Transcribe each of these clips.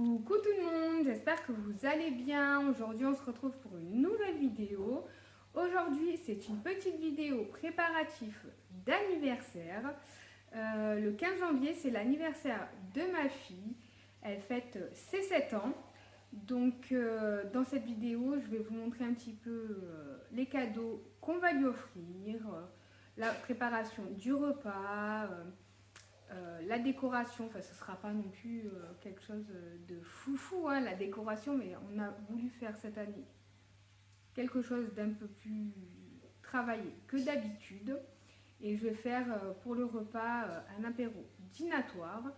Coucou tout le monde, j'espère que vous allez bien. Aujourd'hui on se retrouve pour une nouvelle vidéo. Aujourd'hui c'est une petite vidéo préparatif d'anniversaire. Le 15 janvier c'est l'anniversaire de ma fille. Elle fête ses 7 ans. Donc dans cette vidéo je vais vous montrer un petit peu les cadeaux qu'on va lui offrir, la préparation du repas. La décoration, enfin ce sera pas non plus quelque chose de foufou, hein, la décoration, mais on a voulu faire cette année quelque chose d'un peu plus travaillé que d'habitude. Et je vais faire pour le repas un apéro dînatoire.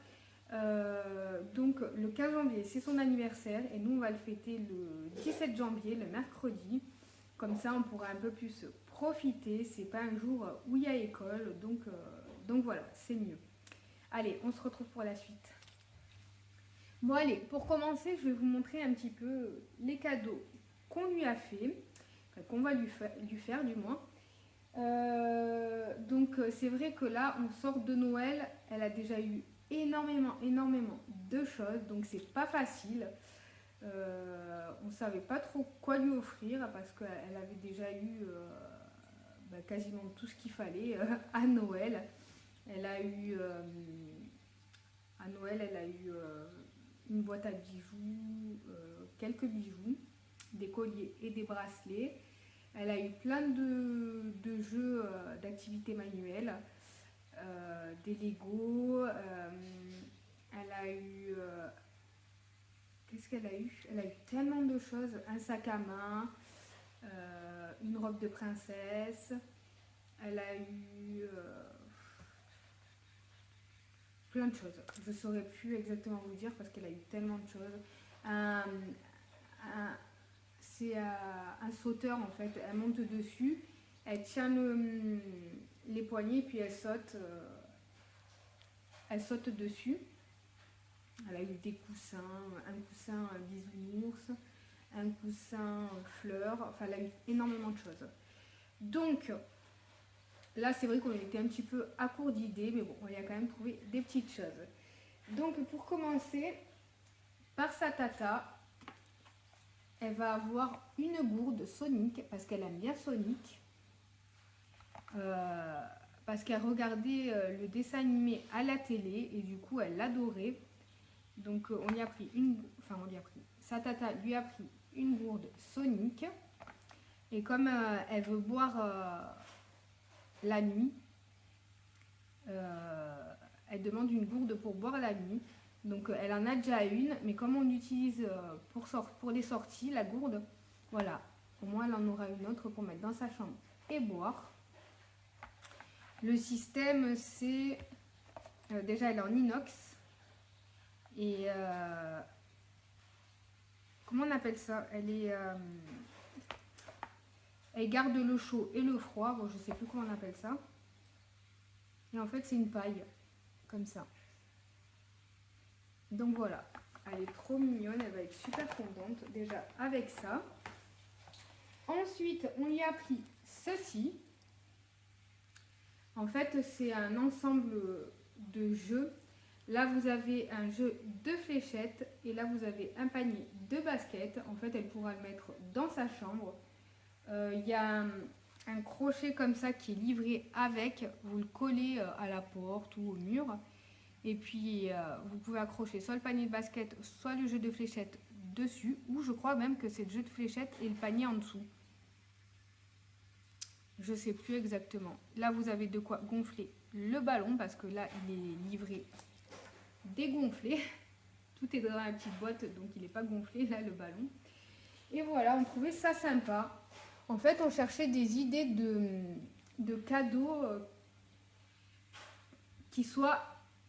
Donc le 15 janvier c'est son anniversaire et nous on va le fêter le 17 janvier, le mercredi. Comme ça on pourra un peu plus profiter, c'est pas un jour où il y a école, donc voilà, c'est mieux. Allez, on se retrouve pour la suite. Bon allez, pour commencer, je vais vous montrer un petit peu les cadeaux qu'on lui a fait, enfin, qu'on va lui faire du moins. Donc c'est vrai que là, on sort de Noël, elle a déjà eu énormément de choses, donc c'est pas facile. On savait pas trop quoi lui offrir parce qu'elle avait déjà eu quasiment tout ce qu'il fallait à Noël. Elle a eu à Noël, elle a eu une boîte à bijoux, quelques bijoux, des colliers et des bracelets. Elle a eu plein de jeux d'activités manuelles, des Lego. Elle a eu... qu'est-ce qu'elle a eu? Elle a eu tellement de choses. Un sac à main, une robe de princesse. Elle a eu... plein de choses. Je ne saurais plus exactement vous dire parce qu'elle a eu tellement de choses. C'est un sauteur en fait. Elle monte dessus, elle tient les poignets puis elle saute dessus. Elle a eu des coussins, un coussin bisounours, un coussin fleur. Enfin, elle a eu énormément de choses. Donc, là, c'est vrai qu'on était un petit peu à court d'idées, mais bon, on y a quand même trouvé des petites choses. Donc, pour commencer, par sa tata, elle va avoir une gourde Sonic, parce qu'elle aime bien Sonic. Parce qu'elle regardait le dessin animé à la télé, et du coup, elle l'adorait. Donc, on lui a pris sa tata lui a pris une gourde Sonic. Et comme elle veut boire la nuit, elle demande une gourde pour boire la nuit. Donc elle en a déjà une, mais comme on utilise pour les sorties, la gourde, voilà, au moins elle en aura une autre pour mettre dans sa chambre et boire. Le système, c'est... déjà, elle est en inox. Et... comment on appelle ça? Elle garde le chaud et le froid. Bon, je sais plus comment on appelle ça. Et en fait, c'est une paille, comme ça. Donc voilà, elle est trop mignonne, elle va être super contente déjà avec ça. Ensuite, on lui a pris ceci. En fait, c'est un ensemble de jeux. Là, vous avez un jeu de fléchettes et là, vous avez un panier de baskets. En fait, elle pourra le mettre dans sa chambre. Il y a un crochet comme ça qui est livré avec. Vous le collez à la porte ou au mur. Et puis, vous pouvez accrocher soit le panier de basket, soit le jeu de fléchettes dessus. Ou je crois même que c'est le jeu de fléchettes et le panier en dessous. Je ne sais plus exactement. Là, vous avez de quoi gonfler le ballon parce que là, il est livré dégonflé. Tout est dans la petite boîte, donc il n'est pas gonflé, là, le ballon. Et voilà, on trouvait ça sympa. En fait, on cherchait des idées de cadeaux qui soient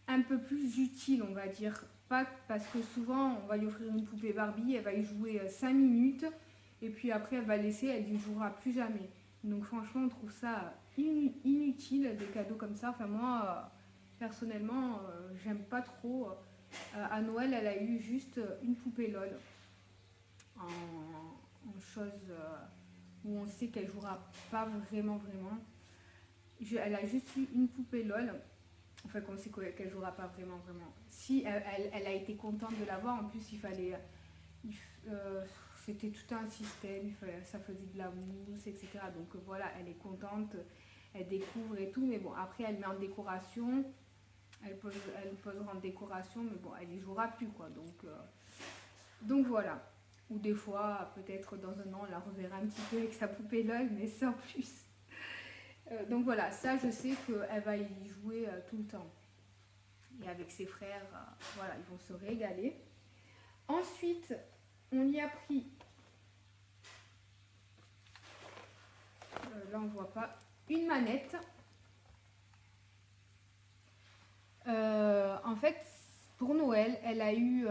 un peu plus utiles, on va dire. Pas parce que souvent, on va lui offrir une poupée Barbie, elle va y jouer 5 minutes, et puis après, elle va laisser, elle n'y jouera plus jamais. Donc franchement, on trouve ça inutile, des cadeaux comme ça. Enfin moi, personnellement, j'aime pas trop. À Noël, elle a eu juste une poupée LOL en chose où on sait qu'elle jouera pas vraiment. Elle a juste eu une poupée LOL. Enfin, qu'on sait qu'elle jouera pas vraiment. Si elle a été contente de l'avoir, en plus il fallait, c'était tout un système, ça faisait de la mousse, etc. Donc voilà, elle est contente, elle découvre et tout, mais bon, après elle met en décoration, elle posera en décoration, mais bon, elle y jouera plus, quoi. Donc voilà. Ou des fois, peut-être dans un an, on la reverra un petit peu avec sa poupée LOL, mais sans plus. Donc voilà, ça je sais qu'elle va y jouer tout le temps. Et avec ses frères, voilà, ils vont se régaler. Ensuite, on y a pris, là on voit pas, une manette. En fait, pour Noël, elle a eu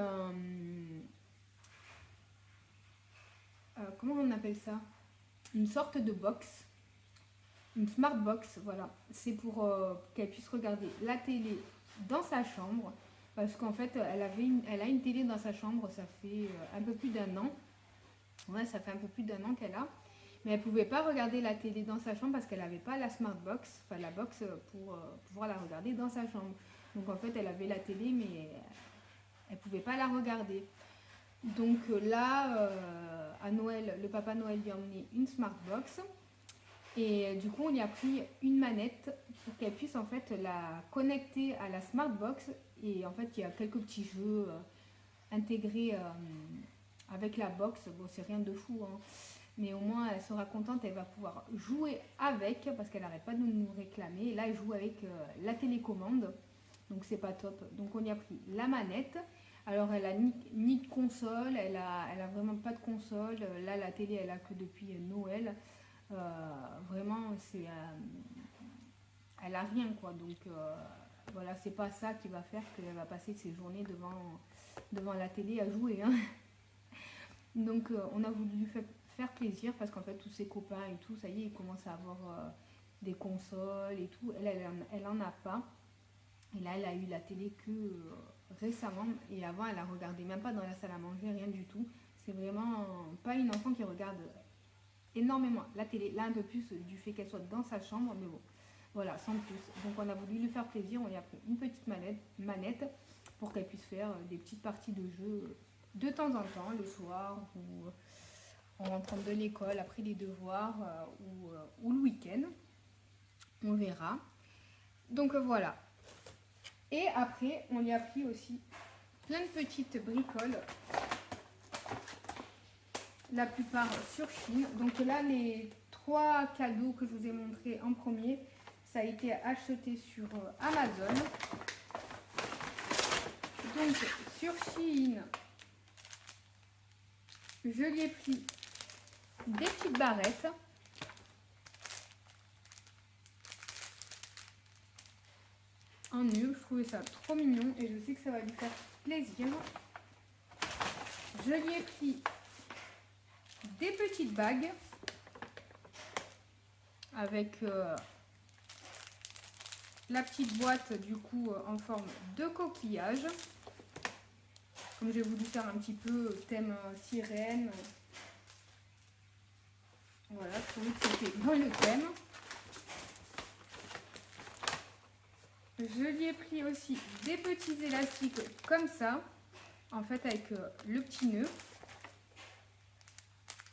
comment on appelle ça? Une sorte de box. Une smart box, voilà. C'est pour qu'elle puisse regarder la télé dans sa chambre. Parce qu'en fait, elle a une télé dans sa chambre, ça fait un peu plus d'un an. Ouais, ça fait un peu plus d'un an qu'elle a. Mais elle ne pouvait pas regarder la télé dans sa chambre parce qu'elle n'avait pas la smart box, enfin la box pour pouvoir la regarder dans sa chambre. Donc en fait, elle avait la télé, mais elle ne pouvait pas la regarder. Donc là, à Noël, le papa Noël lui a emmené une smart box. Et du coup, on y a pris une manette pour qu'elle puisse en fait la connecter à la smart box. Et en fait, il y a quelques petits jeux intégrés avec la box. Bon, c'est rien de fou, hein. Mais au moins, elle sera contente, elle va pouvoir jouer avec, parce qu'elle n'arrête pas de nous réclamer. Et là, elle joue avec la télécommande, donc c'est pas top. Donc on y a pris la manette. Alors, elle a ni de console, elle a vraiment pas de console. Là, la télé, elle a que depuis Noël. Vraiment, elle a rien, quoi. Donc voilà, c'est pas ça qui va faire qu'elle va passer ses journées devant la télé à jouer, hein. Donc on a voulu lui faire plaisir parce qu'en fait tous ses copains et tout, ça y est, ils commencent à avoir des consoles et tout. Elle en a pas. Et là, elle a eu la télé que récemment. Et avant, elle a regardé même pas dans la salle à manger, rien du tout. C'est vraiment pas une enfant qui regarde énormément la télé, là un peu plus du fait qu'elle soit dans sa chambre, mais bon, voilà, sans plus. Donc on a voulu lui faire plaisir, on lui a pris une petite manette pour qu'elle puisse faire des petites parties de jeu de temps en temps, le soir, ou en rentrant de l'école, après les devoirs, ou le week-end. On verra. Donc voilà. Et après, on lui a pris aussi plein de petites bricoles, la plupart sur Chine. Donc là, les 3 cadeaux que je vous ai montrés en premier, ça a été acheté sur Amazon. Donc sur Chine, je lui ai pris des petites barrettes. En nœud, je trouvais ça trop mignon et je sais que ça va lui faire plaisir. Je lui ai pris des petites bagues avec la petite boîte du coup en forme de coquillage. Comme j'ai voulu faire un petit peu thème sirène. Voilà, je trouvais que c'était dans le thème. Je lui ai pris aussi des petits élastiques comme ça, en fait avec le petit nœud.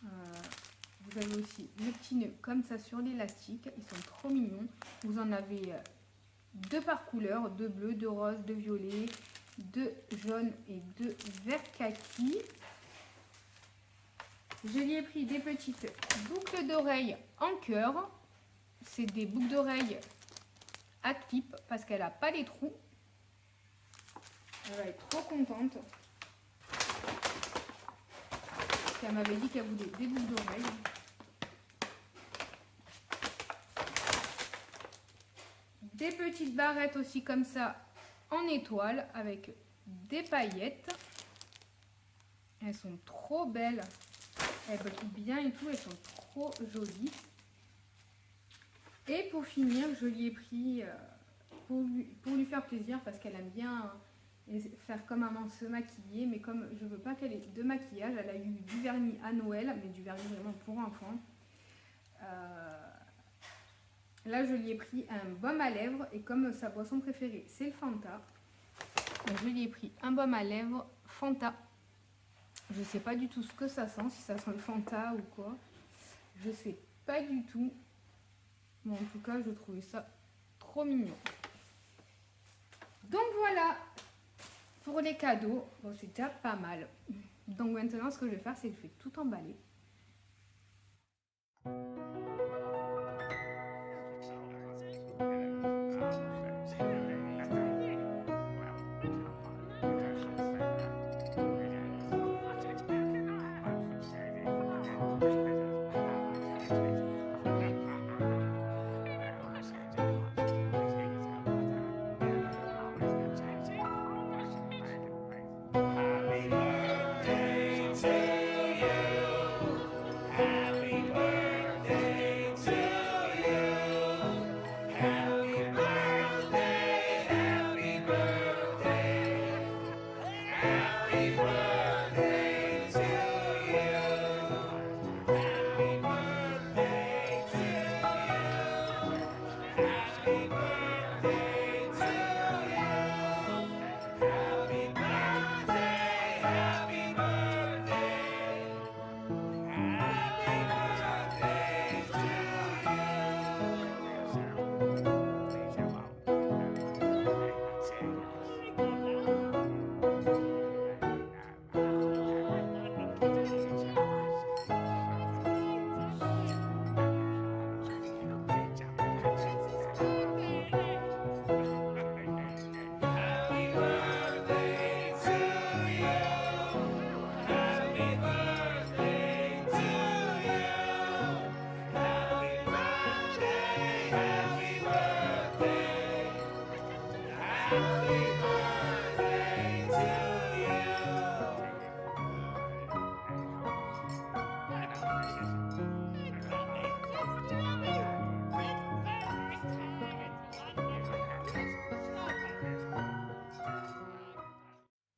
Vous avez aussi le petit nœud comme ça sur l'élastique, ils sont trop mignons. Vous en avez 2 par couleur, 2 bleus, 2 roses, 2 violets, 2 jaunes et 2 vert kaki. Je lui ai pris des petites boucles d'oreilles en cœur. C'est des boucles d'oreilles à clip parce qu'elle n'a pas les trous. Elle va être trop contente. Elle m'avait dit qu'elle voulait des boucles d'oreilles. Des petites barrettes aussi comme ça en étoile avec des paillettes. Elles sont trop belles. Elles brillent bien et tout. Elles sont trop jolies. Et pour finir, je lui ai pris, pour lui faire plaisir, parce qu'elle aime bien faire comme maman, se maquiller, mais comme je veux pas qu'elle ait de maquillage, elle a eu du vernis à Noël, mais du vernis vraiment pour enfants. Là, je lui ai pris un baume à lèvres et comme sa boisson préférée, c'est le Fanta, je lui ai pris un baume à lèvres Fanta. Je sais pas du tout ce que ça sent, si ça sent le Fanta ou quoi. Je sais pas du tout. Mais en tout cas, je trouvais ça trop mignon. Donc voilà, pour les cadeaux, bon, c'est déjà pas mal. Donc maintenant, ce que je vais faire, c'est que je vais tout emballer.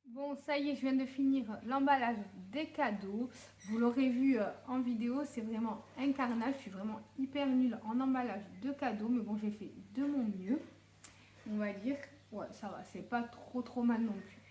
Bon, ça y est, je viens de finir l'emballage des cadeaux. Vous l'aurez vu en vidéo, c'est vraiment un carnage. Je suis vraiment hyper nulle en emballage de cadeaux, mais bon, j'ai fait de mon mieux. On va dire, ouais, ça va, c'est pas trop mal non plus.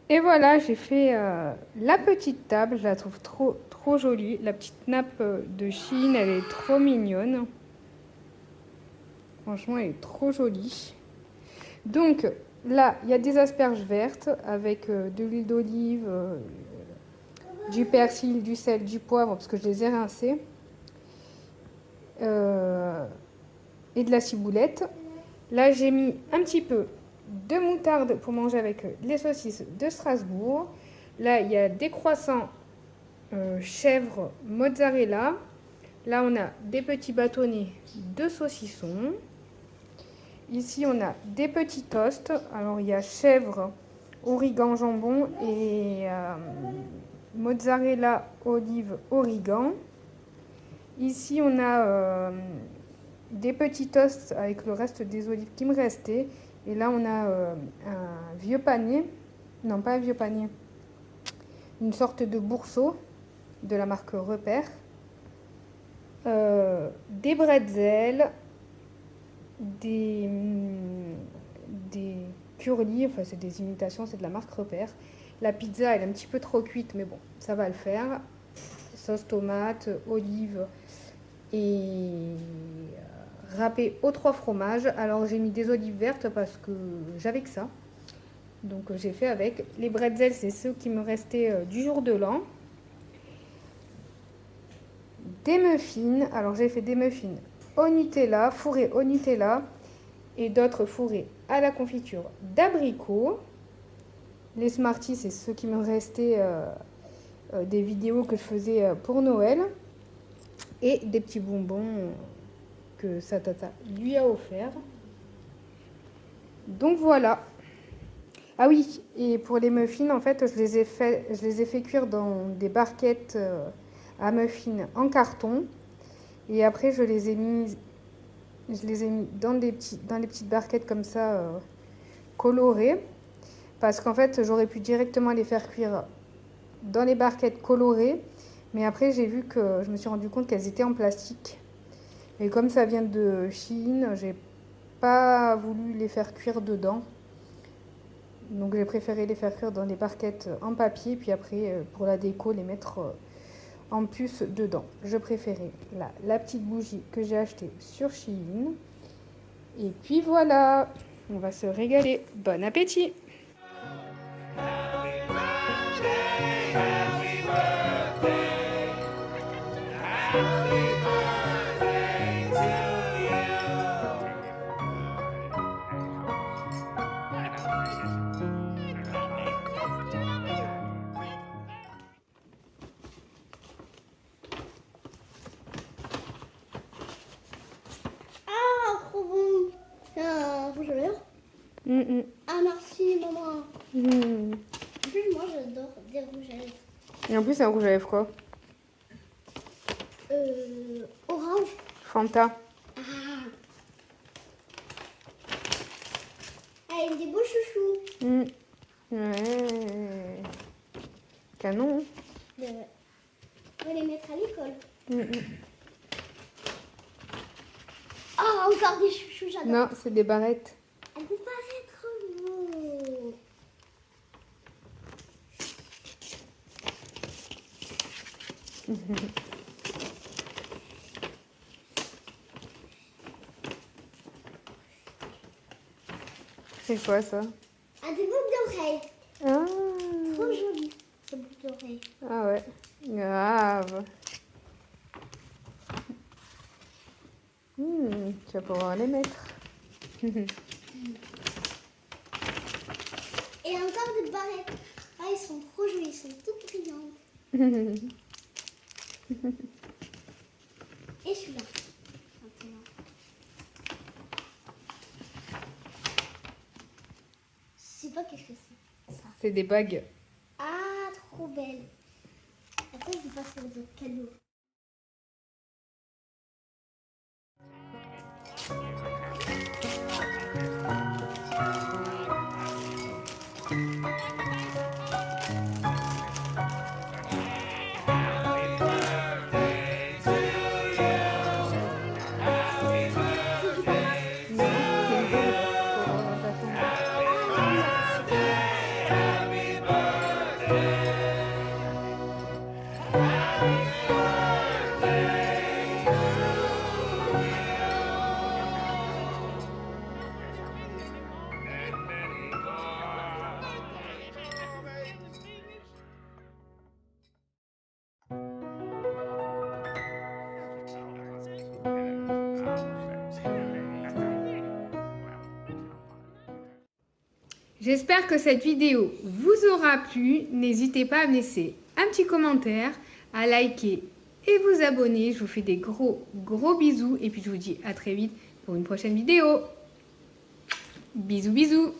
Et voilà, j'ai fait la petite table, je la trouve trop jolie. La petite nappe de Chine, elle est trop mignonne. Franchement, elle est trop jolie. Donc là, il y a des asperges vertes avec de l'huile d'olive, du persil, du sel, du poivre, parce que je les ai rincés. Et de la ciboulette. Là, j'ai mis un petit peu de moutarde pour manger avec les saucisses de Strasbourg. Là, il y a des croissants chèvre mozzarella. Là, on a des petits bâtonnets de saucisson. Ici, on a des petits toasts. Alors, il y a chèvre, origan, jambon et mozzarella, olive, origan. Ici, on a des petits toasts avec le reste des olives qui me restaient. Et là, on a un vieux panier. Non, pas un vieux panier. Une sorte de bourseau de la marque Repère. Des bretzels. Des curly. Enfin, c'est des imitations, c'est de la marque Repère. La pizza, elle est un petit peu trop cuite, mais bon, ça va le faire. Sauce tomate, olive et râpé aux 3 fromages. Alors j'ai mis des olives vertes parce que j'avais que ça. Donc j'ai fait avec. Les bretzels, c'est ceux qui me restaient du jour de l'an. Des muffins. Alors j'ai fait des muffins au Nutella, fourrés au Nutella et d'autres fourrés à la confiture d'abricot. Les Smarties, c'est ceux qui me restaient des vidéos que je faisais pour Noël. Et des petits bonbons que sa tata lui a offert. Donc voilà. Ah oui, et pour les muffins, en fait, je les ai fait cuire dans des barquettes à muffins en carton. Et après, je les ai mis dans des petites barquettes comme ça, colorées. Parce qu'en fait, j'aurais pu directement les faire cuire dans les barquettes colorées. Mais après, je me suis rendu compte qu'elles étaient en plastique. Et comme ça vient de Chine, j'ai pas voulu les faire cuire dedans. Donc j'ai préféré les faire cuire dans des barquettes en papier. Puis après, pour la déco, les mettre en puce dedans. Je préférais la petite bougie que j'ai achetée sur Shein. Et puis voilà, on va se régaler. Bon appétit! Ah merci maman. Mm. En plus moi j'adore des rouges à lèvres. Et en plus, c'est un rouge à lèvres quoi? Orange. Fanta. Ah. Ah, il y a des beaux chouchous. Mm. Ouais. Canon. On va les mettre à l'école. Mm. Oh, encore des chouchous, j'adore. Non, c'est des barrettes. Elle peut pas être beau. C'est quoi ça? Ah, des boucles d'oreilles. Ah. Trop joli, ces boucles d'oreilles. Ah ouais, grave. Tu vas pouvoir les mettre. Et encore des barrettes. Ah, ils sont trop jolis, ils sont toutes brillantes. Et celui-là. Maintenant. Je sais pas qu'est-ce que c'est. Ça. C'est des bagues. Ah, trop belle. Attends, je vais passer aux autres cadeaux. J'espère que cette vidéo vous aura plu. N'hésitez pas à me laisser un petit commentaire, à liker et vous abonner. Je vous fais des gros bisous et puis je vous dis à très vite pour une prochaine vidéo. Bisous bisous.